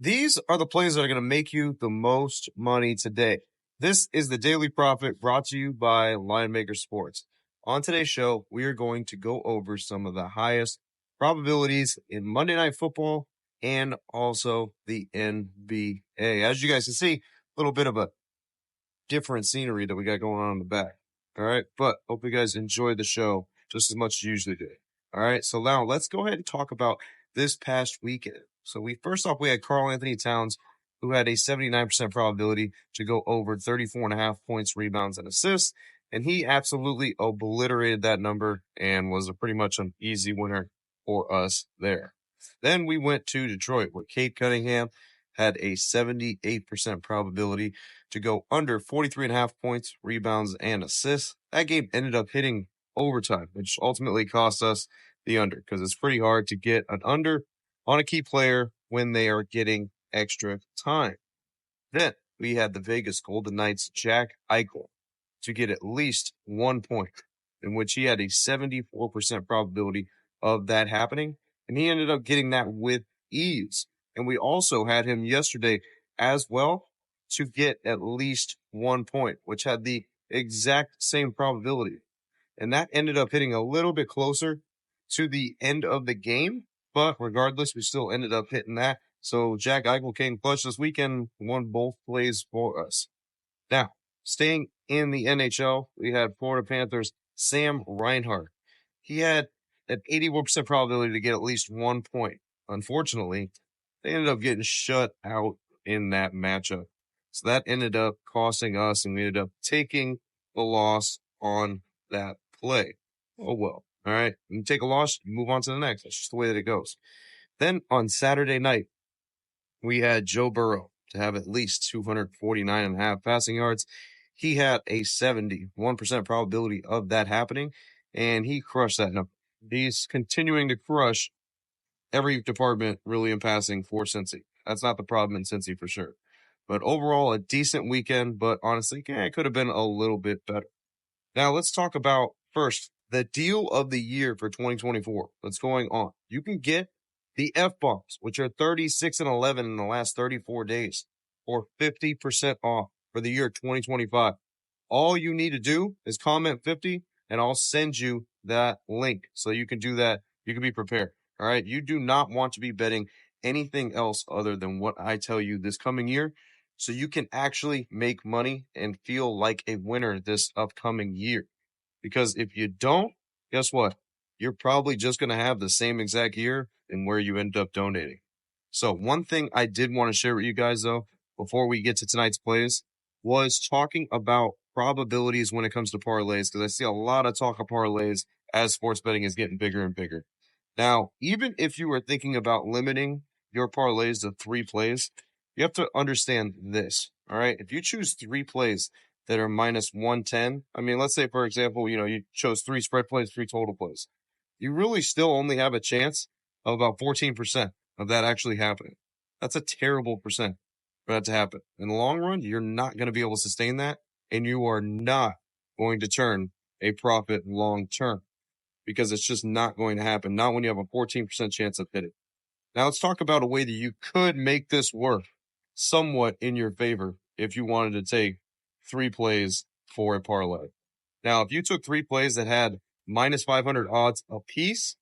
These are the plays that are going to make you the most money today. This is the Daily Profit brought to you by Linemaker Sports. On today's show, we are going to go over some of the highest probabilities in Monday Night Football and also the NBA. As you guys can see, a little bit of a different scenery that we got going on in the back. All right. But hope you guys enjoy the show just as much as you usually do. All right. So now let's go ahead and talk about this past weekend. So first off, we had Karl Anthony Towns, who had a 79% probability to go over 34.5 points, rebounds, and assists. And he absolutely obliterated that number and was pretty much an easy winner for us there. Then we went to Detroit, where Cade Cunningham had a 78% probability to go under 43.5 points, rebounds, and assists. That game ended up hitting overtime, which ultimately cost us the under, because it's pretty hard to get an under on a key player when they are getting extra time. Then we had the Vegas Golden Knights' Jack Eichel to get at least 1 point, in which he had a 74% probability of that happening, and he ended up getting that with ease. And we also had him yesterday as well to get at least 1 point, which had the exact same probability. And that ended up hitting a little bit closer to the end of the game, but regardless, we still ended up hitting that. So Jack Eichel came clutch this weekend, won both plays for us. Now, staying in the NHL, we had Florida Panthers' Sam Reinhart. He had an 81% probability to get at least 1 point. Unfortunately, they ended up getting shut out in that matchup. So that ended up costing us, and we ended up taking the loss on that play. Oh, well. All right. You take a loss, you move on to the next. That's just the way that it goes. Then on Saturday night, we had Joe Burrow to have at least 249.5 passing yards. He had a 71% probability of that happening, and he crushed that number. He's continuing to crush every department really in passing for Cincy. That's not the problem in Cincy for sure. But overall, a decent weekend, but honestly, it could have been a little bit better. Now, let's talk about first the deal of the year for 2024 that's going on. You can get the F-bombs, which are 36 and 11 in the last 34 days, for 50% off for the year 2025. All you need to do is comment 50, and I'll send you that link so you can do that. You can be prepared. All right. You do not want to be betting anything else other than what I tell you this coming year, so you can actually make money and feel like a winner this upcoming year. Because if you don't, guess what? You're probably just going to have the same exact year and where you end up donating. So one thing I did want to share with you guys, though, before we get to tonight's plays, was talking about probabilities when it comes to parlays, because I see a lot of talk of parlays as sports betting is getting bigger and bigger. Now, even if you are thinking about limiting your parlays to 3 plays, you have to understand this, all right? If you choose 3 plays that are minus 110, I mean, let's say, for example, you chose 3 spread plays, 3 total plays. You really still only have a chance of about 14% of that actually happening. That's a terrible percent for that to happen. In the long run, you're not going to be able to sustain that, and you are not going to turn a profit long term, because it's just not going to happen. Not when you have a 14% chance of hitting. Now let's talk about a way that you could make this work somewhat in your favor if you wanted to take 3 plays for a parlay. Now, if you took 3 plays that had minus 500 odds apiece,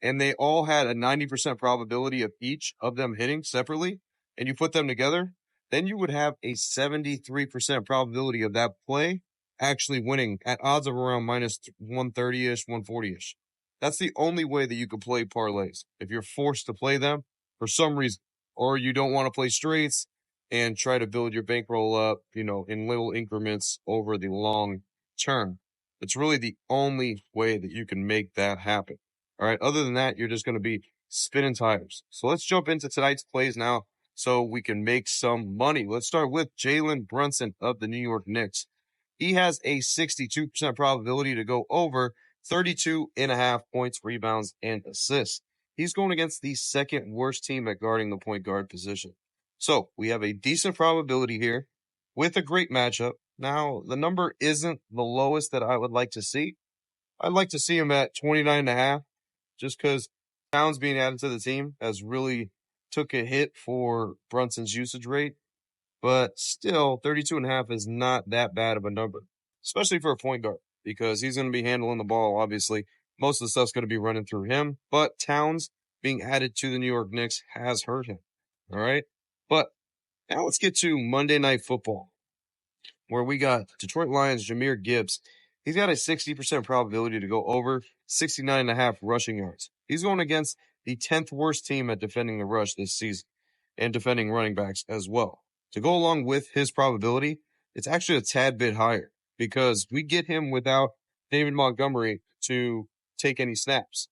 and they all had a 90% probability of each of them hitting separately, and you put them together, then you would have a 73% probability of that play actually winning at odds of around minus 130-ish, 140-ish. That's the only way that you could play parlays. If you're forced to play them for some reason, or you don't want to play straights and try to build your bankroll up, in little increments over the long term. It's really the only way that you can make that happen. All right. Other than that, you're just going to be spinning tires. So let's jump into tonight's plays now so we can make some money. Let's start with Jalen Brunson of the New York Knicks. He has a 62% probability to go over 32.5 points, rebounds, and assists. He's going against the second worst team at guarding the point guard position. So we have a decent probability here with a great matchup. Now, the number isn't the lowest that I would like to see. I'd like to see him at 29.5, just because Towns being added to the team has really took a hit for Brunson's usage rate, but still 32.5 is not that bad of a number, especially for a point guard, because he's going to be handling the ball, obviously. Most of the stuff's going to be running through him, but Towns being added to the New York Knicks has hurt him. All right. But now let's get to Monday Night Football, where we got Detroit Lions, Jahmyr Gibbs. He's got a 60% probability to go over 69.5 rushing yards. He's going against the 10th worst team at defending the rush this season and defending running backs as well. To go along with his probability, it's actually a tad bit higher because we get him without David Montgomery to take any snaps.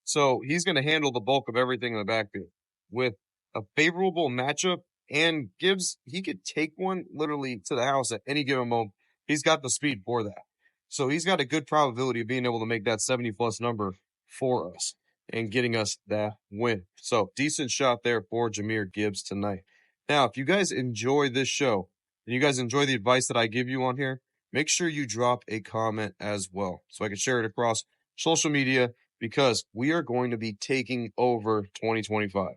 So he's going to handle the bulk of everything in the backfield with a favorable matchup, and Gibbs, he could take one literally to the house at any given moment. He's got the speed for that. So he's got a good probability of being able to make that 70-plus number for us and getting us that win. So decent shot there for Jahmyr Gibbs tonight. Now, if you guys enjoy this show and you guys enjoy the advice that I give you on here, make sure you drop a comment as well so I can share it across social media, because we are going to be taking over 2025.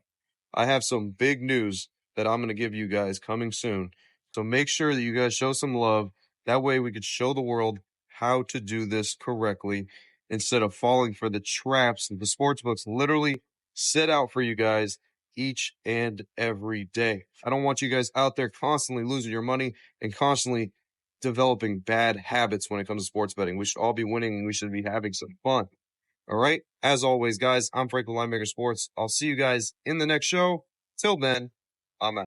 I have some big news that I'm going to give you guys coming soon. So make sure that you guys show some love. That way we could show the world how to do this correctly instead of falling for the traps that the sports books literally set out for you guys each and every day. I don't want you guys out there constantly losing your money and constantly developing bad habits when it comes to sports betting. We should all be winning and we should be having some fun. All right. As always, guys, I'm Frank with Linemaker Sports. I'll see you guys in the next show. Till then, I'm out.